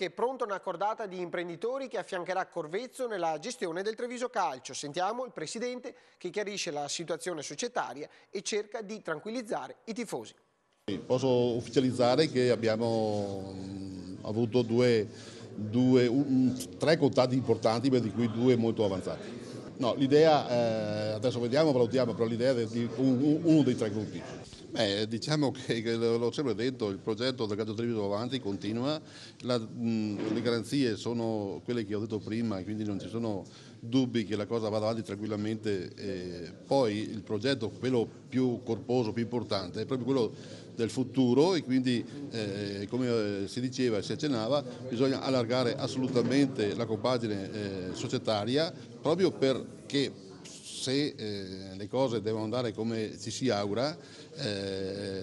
perché pronta una cordata di imprenditori che affiancherà Corvezzo nella gestione del Treviso Calcio. Sentiamo il presidente che chiarisce la situazione societaria e cerca di tranquillizzare i tifosi. Posso ufficializzare che abbiamo avuto tre contatti importanti, di cui due molto avanzati. No, l'idea, adesso vediamo, valutiamo, però l'idea di uno dei tre gruppi. Diciamo che l'ho sempre detto, il progetto del Calcio Treviso va avanti, continua, le garanzie sono quelle che ho detto prima e quindi non ci sono dubbi che la cosa vada avanti tranquillamente. Poi il progetto, quello più corposo, più importante, è proprio quello del futuro e quindi come si diceva e si accennava bisogna allargare assolutamente la compagine societaria proprio perché se le cose devono andare come ci si augura,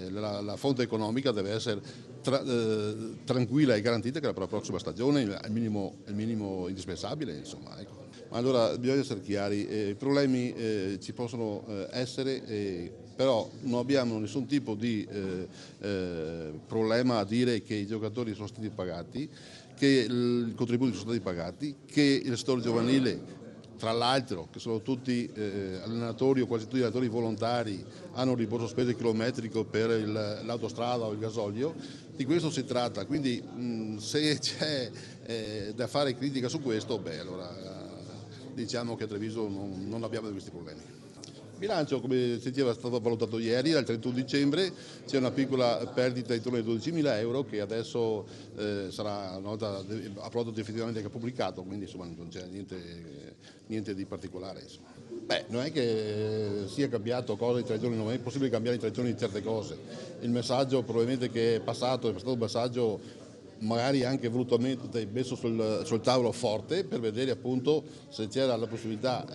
la fonte economica deve essere tranquilla e garantita che per la prossima stagione è il minimo indispensabile, insomma, ecco. Allora bisogna essere chiari, i problemi ci possono essere, però non abbiamo nessun tipo di problema a dire che i giocatori sono stati pagati, che i contributi sono stati pagati, che il settore giovanile, tra l'altro, che sono tutti allenatori o quasi tutti allenatori volontari, hanno un rimborso spese chilometrico per l'autostrada o il gasolio, di questo si tratta, quindi se c'è da fare critica su questo, allora diciamo che a Treviso non abbiamo questi problemi. Il bilancio, come si diceva, è stato valutato ieri, al 31 dicembre, c'è una piccola perdita intorno ai 12.000 euro che adesso sarà, una volta approvato definitivamente, anche pubblicato, quindi insomma non c'è niente di particolare. Insomma. Non è che sia cambiato cosa in 3 giorni, non è possibile cambiare in 3 giorni certe cose. Il messaggio probabilmente che è passato un messaggio magari anche volutamente messo sul tavolo forte per vedere appunto se c'era la possibilità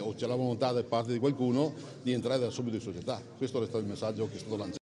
o c'è la volontà da parte di qualcuno di entrare da subito in società. Questo è stato il messaggio che è stato lanciato.